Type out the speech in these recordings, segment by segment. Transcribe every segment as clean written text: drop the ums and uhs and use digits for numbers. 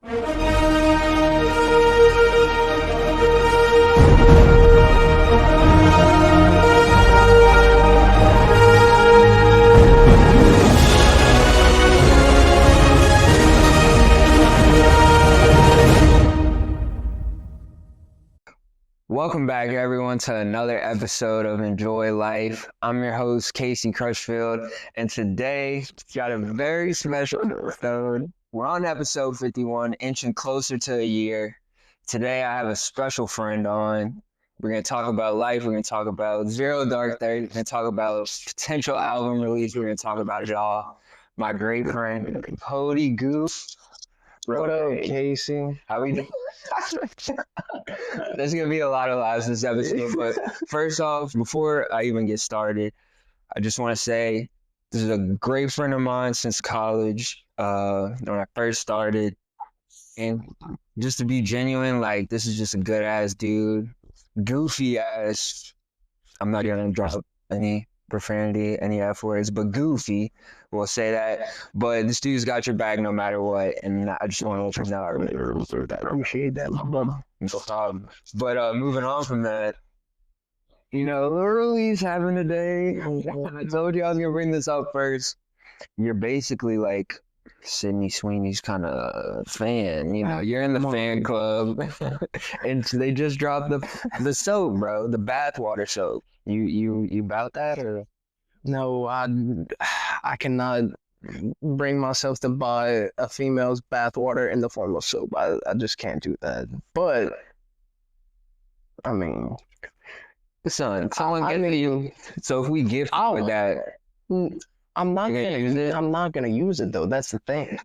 Welcome back, everyone, to another episode of Enjoy Life. I'm your host, Casey Crutchfield, and today we got a very special episode. We're on episode 51, inching closer to a year. Today, I have a special friend on. We're going to talk about life. We're going to talk about Zero Dark 30. We're going to talk about potential album release. We're going to talk about it all. My great friend, Cody Goof. What up, Casey? How we doing? There's gonna be a lot of laughs this episode, but first off, before I even get started, I just want to say this is a great friend of mine since college. When I first started, and just to be genuine, like this is just a good ass dude, goofy ass. I'm not gonna drop any profanity, any F words, but goofy. We'll say that. But this dude's got your back no matter what, and I just want to let you know I really Appreciate that, my mama. no problem. But moving on from that, the release happened today. I told you I was gonna bring this up first. You're basically like Sydney Sweeney's kind of fan. You're in the fan club, and they just dropped the soap, bro, the bathwater soap. You about that or? No, I cannot bring myself to buy a female's bathwater in the form of soap. I just can't do that. But I mean, Son, you. So if we gift you with that, I'm not gonna use it though. That's the thing.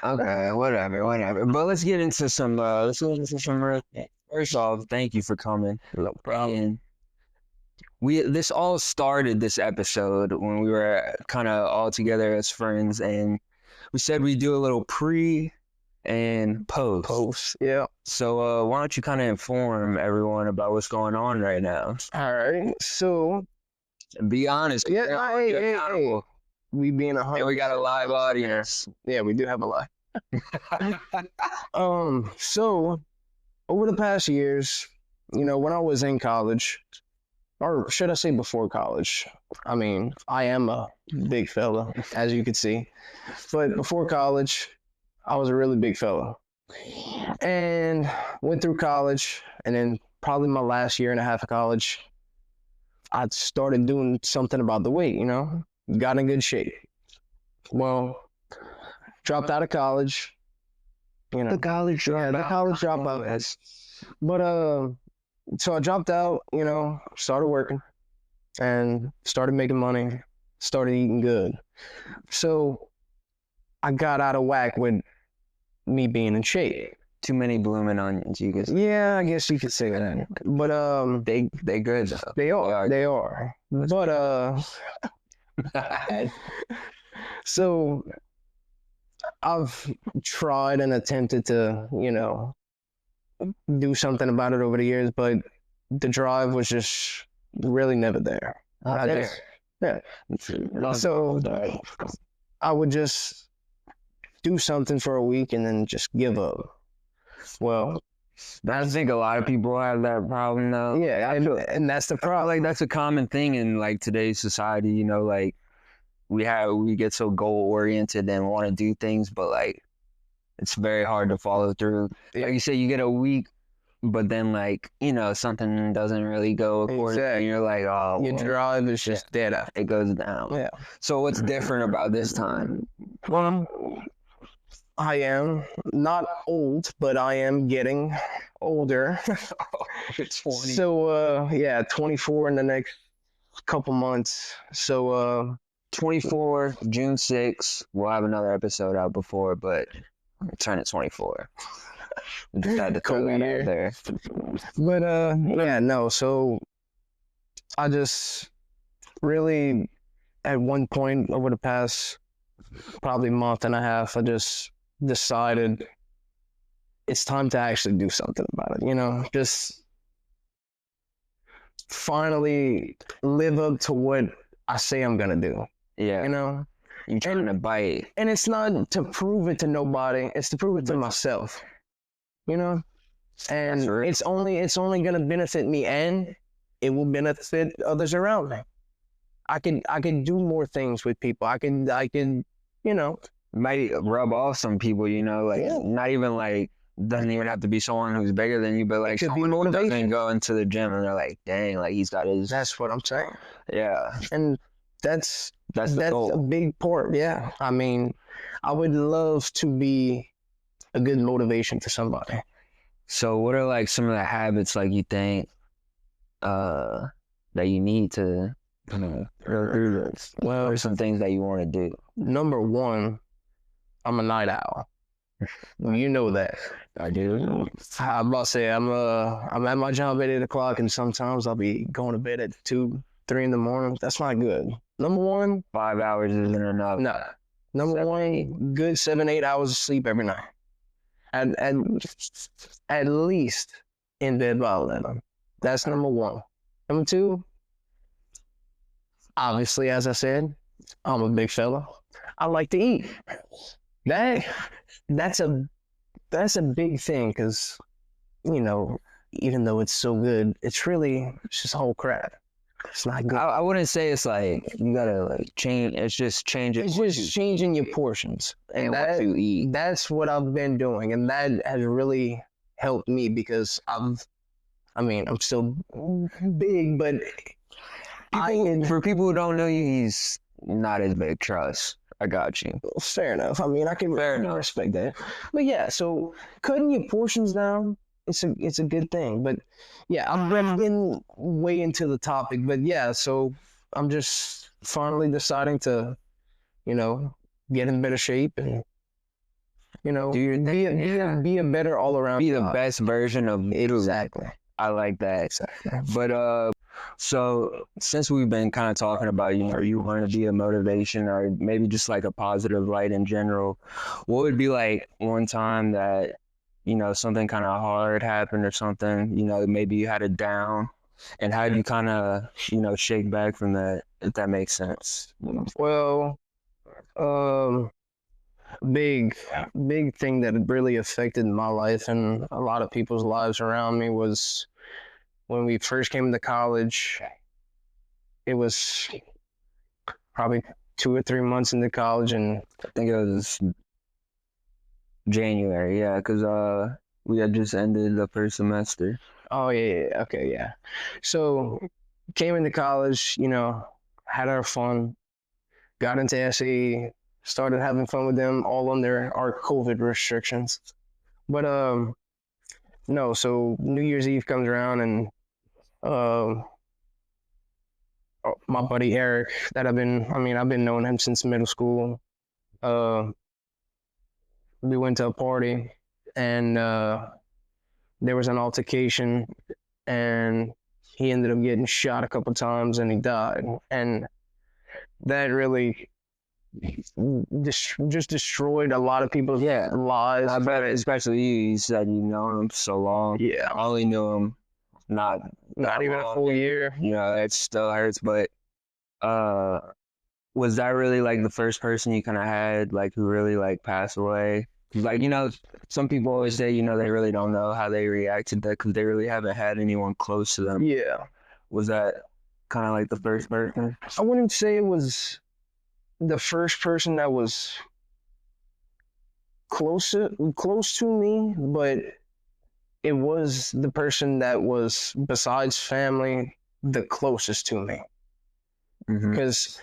Okay, whatever. But let's get into some. First off, thank you for coming. No problem. And this all started this episode when we were kind of all together as friends, and we said we'd do a little pre and post. Yeah. So why don't you kind of inform everyone about what's going on right now? All right. So Be honest. yeah. Hey. We being We got a live audience. Yeah, we do have a lot. So over the past years, when I was in college, or should I say before college? I mean, I am a big fella, as you can see. But before college, I was a really big fella. And went through college, and then probably my last year and a half of college, I started doing something about the weight, got in good shape. Well, dropped out of college. The college dropout. The college dropout. But so I dropped out, started working and started making money, started eating good. So I got out of whack with me being in shape. Too many blooming onions, you guys. Yeah, I guess you could say that. But they good though. They are. But so I've tried and attempted to, do something about it over the years, but the drive was just really never there. So I would just do something for a week and then just give up. Well, I think a lot of people have that problem though. Yeah, and that's the problem. Like that's a common thing in like today's society. Like we get so goal oriented and want to do things, but like it's very hard to follow through. Like you say, you get a week, but then like something doesn't really go according. Exactly. And you're like, oh, your drive is just dead after. It goes down. Yeah. So what's different about this time? Well, I am not old, but I am getting older. 20. So 24 in the next couple months. So 24, June 6th. We'll have another episode out before, but I'm turning 24. We just had to throw that out there. But so I just really at one point over the past probably month and a half, I just decided it's time to actually do something about it, just finally live up to what I say I'm gonna do. Yeah. You trying to bite. And it's not to prove it to nobody. It's to prove it to myself. You know? And it's only gonna benefit me, and it will benefit others around me. I can do more things with people. I can you know, Might rub off some people, you know, like not even like doesn't even have to be someone who's bigger than you, but like could be someone who motivation. doesn't go into the gym and they're like, dang, like he's got his. That's what I'm saying. Yeah, And that's the goal. a big part. Yeah. I mean, I would love to be a good motivation to somebody. So what are like some of the habits like you think that you need to kind of go through this? Well, What are some things that you want to do? number one, I'm a night owl. You know that. I do. I'm about to say I'm at my job at 8 o'clock, and sometimes I'll be going to bed at 2, 3 in the morning. That's not good. Number one, 5 hours isn't enough. no. Number one, good 7, 8 hours of sleep every night. At least in bed by 11. That's number one. Number two, obviously, as I said, I'm a big fella. I like to eat. That's a big thing, because, you know, even though it's so good, it's just whole crap. It's not good. I wouldn't say it's like you gotta like change. It's just changing. It's just changing your portions, and what you eat. That's what I've been doing, and that has really helped me, because I'm still big, but for people who don't know you, he's not as big. Trust. I got you. Fair enough. I mean, I can respect that. But yeah, so cutting your portions down, it's a good thing. But yeah, I'm getting way into the topic. But yeah, so I'm just finally deciding to, you know, get in better shape and, you know, be a better all around. Be the best version of you. Exactly. I like that. Exactly. But so since we've been kind of talking about, you know, you want to be a motivation or maybe just like a positive light in general, what would be like one time that, you know, something kind of hard happened or something, you know, maybe you had a down, and how do you kind of, you know, shake back from that, if that makes sense? Well, big thing that really affected my life and a lot of people's lives around me was when we first came to college. It was probably 2 or 3 months into college, and I think it was January, yeah, because we had just ended the first semester. Oh yeah, okay, yeah. So came into college, you know, had our fun, got into SAE, started having fun with them, all under our COVID restrictions. But no, so New Year's Eve comes around, and my buddy Eric, that I've been knowing him since middle school. We went to a party, and there was an altercation, and he ended up getting shot a couple times, and he died. And that really just destroyed a lot of people's lives. I bet, especially you said you know him so long. Yeah. I only knew him not even a full year. You know, it still hurts, but was that really like the first person you kind of had like who really like passed away? Like, you know, some people always say, you know, they really don't know how they react to that because they really haven't had anyone close to them. Yeah. Was that kind of like the first person? I wouldn't say it was the first person that was close to me, but it was the person that was, besides family, the closest to me. Because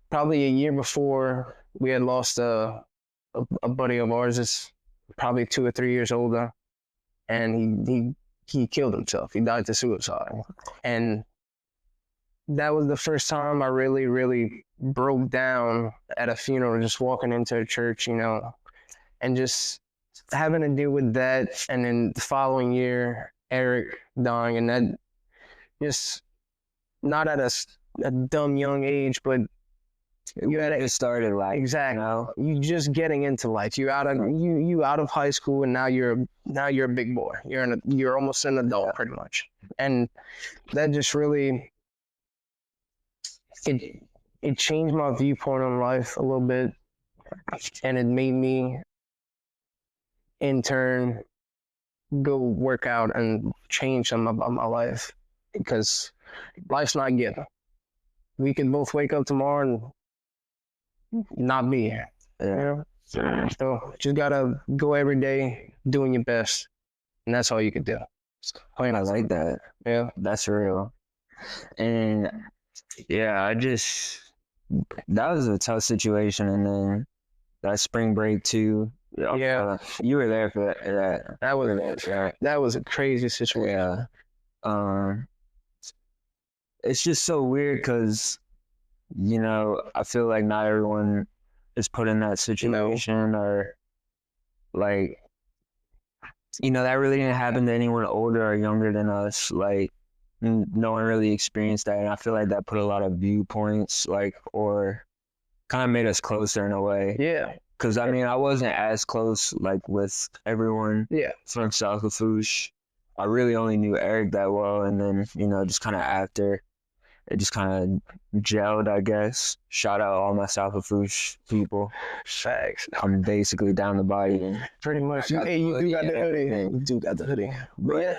probably a year before, we had lost a buddy of ours that's probably 2 or 3 years older, and he killed himself. He died to suicide. And that was the first time I really, really broke down at a funeral, just walking into a church, you know, and just having to deal with that. And then the following year, Eric dying, and that just not at a dumb young age, but you had it started like exactly. You just getting into life. You out of high school, and now you're a big boy. You're almost an adult, pretty much. And that just really it changed my viewpoint on life a little bit, and it made me, in turn, go work out and change something about my life, because life's not given. We can both wake up tomorrow and not be here. You know? So just gotta go every day doing your best, and that's all you can do. I like that. Yeah, That's real. And yeah, that was a tough situation. And then that spring break too. Yeah. You were there for that. That was a crazy situation. Yeah. It's just so weird because, I feel like not everyone is put in that situation, or like, that really didn't happen to anyone older or younger than us. Like, no one really experienced that. And I feel like that put a lot of viewpoints, like, or kind of made us closer in a way. Yeah. Because, I wasn't as close, like, with everyone from South Lafourche. I really only knew Eric that well. And then, just kind of after, it just kind of gelled, I guess. Shout out all my South Lafourche people. Facts. I'm basically down the body. Pretty much. Hey, you do got the hoodie. You do got the hoodie. But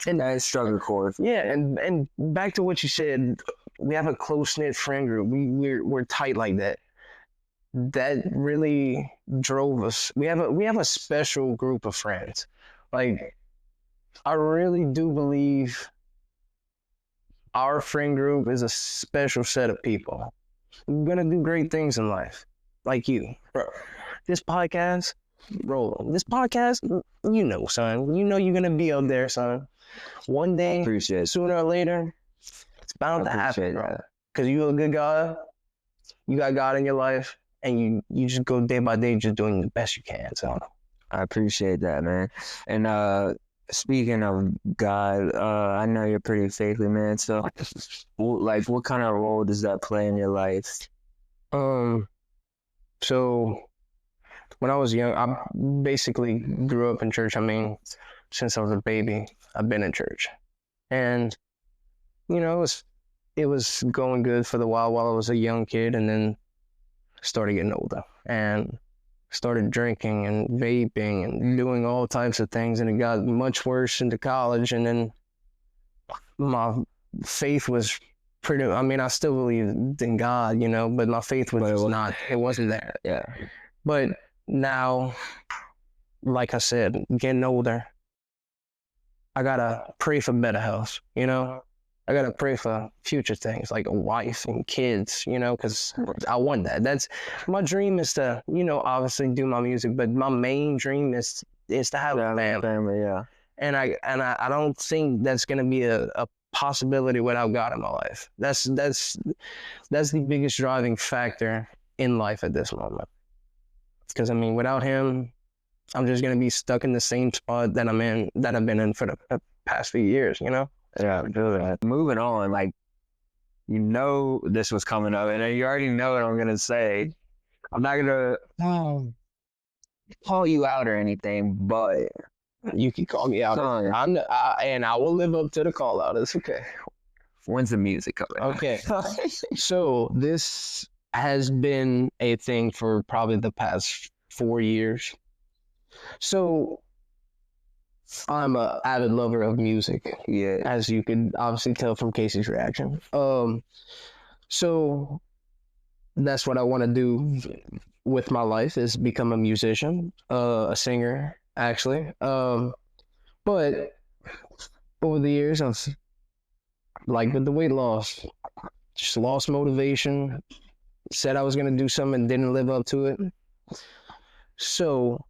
that struggle core. Yeah, and back to what you said, we have a close-knit friend group. We're tight like that. That really drove us. We have a special group of friends. Like, I really do believe our friend group is a special set of people. We're gonna do great things in life, like you, bro. This podcast, son. You're gonna be out there, son. One day, sooner or later, it's bound to happen, bro. Because you're a good guy. You got God in your life, and you just go day by day, just doing the best you can. So I appreciate that, man. And speaking of God, I know you're pretty faithful, man. So, like, what kind of role does that play in your life? So when I was young, I basically grew up in church. Since I was a baby, I've been in church, and it was going good for the while I was a young kid, and then started getting older and started drinking and vaping and doing all types of things, and it got much worse into college. And then my faith was pretty. I still believed in God, but my faith it wasn't there. Yeah. But now, like I said, getting older, I gotta pray for better health, I gotta pray for future things like a wife and kids, because I want that. That's my dream, is to, obviously do my music, but my main dream is to have a family, yeah. And I don't think that's gonna be a possibility without God in my life. That's the biggest driving factor in life at this moment. Because without Him, I'm just gonna be stuck in the same spot that I've been in for the past few years, Yeah, I feel that. Moving on, like, this was coming up, and you already know what I'm gonna say. I'm not gonna call you out or anything, but you can call me out. And I will live up to the call out. It's okay. When's the music coming? Okay. So this has been a thing for probably the past 4 years. So I'm an avid lover of music, as you could obviously tell from Casey's reaction. So that's what I want to do with my life, is become a musician, a singer, actually. But over the years, I've, like with the weight loss, just lost motivation, said I was going to do something and didn't live up to it. So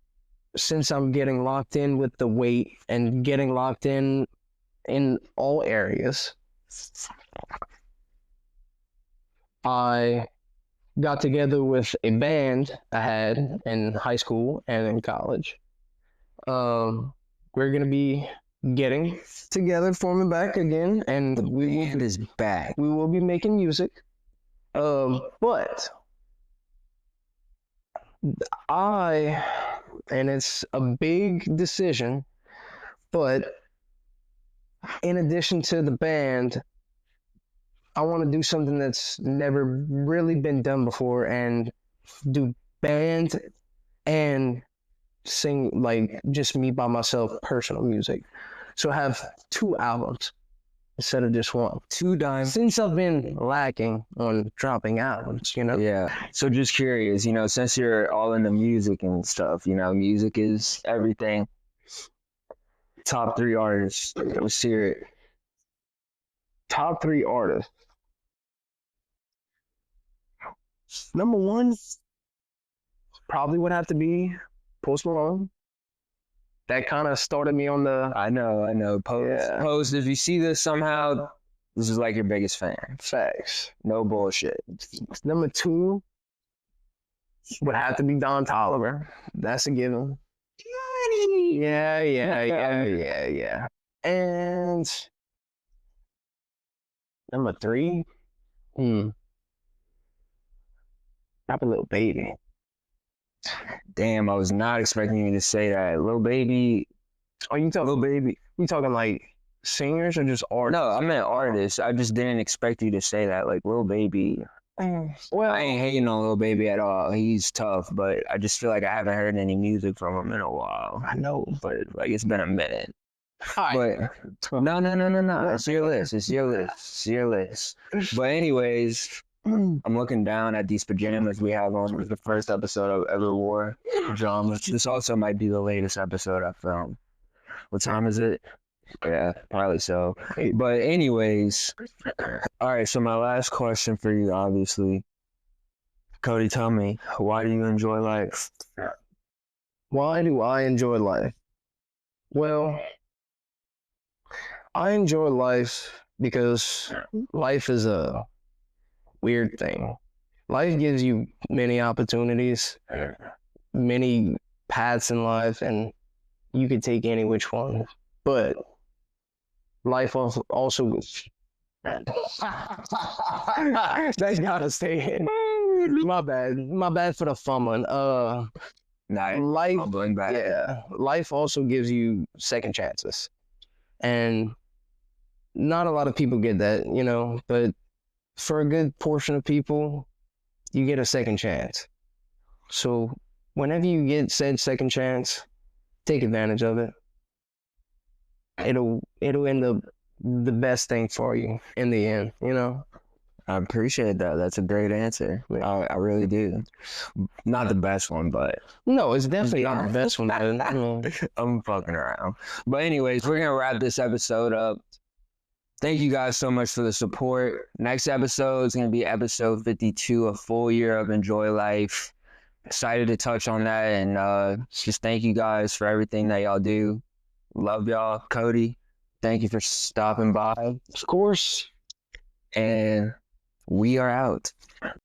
since I'm getting locked in with the weight and getting locked in all areas, I got together with a band I had in high school and in college. We're going to be getting together, forming back again, and the band is back. We will be making music. But and it's a big decision, but in addition to the band, I want to do something that's never really been done before and do band and sing like just me by myself, personal music. So have 2 albums instead of just one. 2 dimes. Since I've been lacking on dropping albums, you know? Yeah. So just curious, you know, since you're all into music and stuff, you know, music is everything. Top 3 artists. Let's hear it. Top 3 artists. Number 1 probably would have to be Post Malone. That kind of started me on the I know. Post, Yeah. Post, if you see this somehow, this is like your biggest fan. facts. No bullshit. Number 2 would have to be Don Toliver. That's a given. Yeah. And number 3, probably Little Baby. Damn, I was not expecting you to say that. Little Baby. Oh, you talking? Little Baby. You talking like singers or just artists? No, I meant artists. I just didn't expect you to say that. Like, Little Baby. Well, I ain't hating on Lil Baby at all. He's tough, but I just feel like I haven't heard any music from him in a while. I know. But like it's been a minute. Alright. But no. It's your list. But anyways, I'm looking down at these pajamas we have on. It was the first episode I've ever wore pajamas. This also might be the latest episode I filmed. What time is it? Yeah, probably so. But anyways, all right, so my last question for you, obviously. Cody, tell me, why do you enjoy life? Why do I enjoy life? Well, I enjoy life because life is a weird thing. Life gives you many opportunities, many paths in life, and you could take any which one. But life also that's gotta stay in. My bad for the fumbling. Life, back. yeah, life also gives you second chances, and not a lot of people get that, you know. But for a good portion of people, you get a second chance. So whenever you get said second chance, take advantage of it. It'll end up the best thing for you in the end, you know? I appreciate that. That's a great answer. I really do. Not the best one, but No, it's definitely not the best one. Man. I'm fucking around. But anyways, we're gonna wrap this episode up. Thank you guys so much for the support. Next episode is gonna be episode 52, a full year of Enjoy Life. Excited to touch on that, and just thank you guys for everything that y'all do. Love y'all. Cody, thank you for stopping by. Of course. And we are out.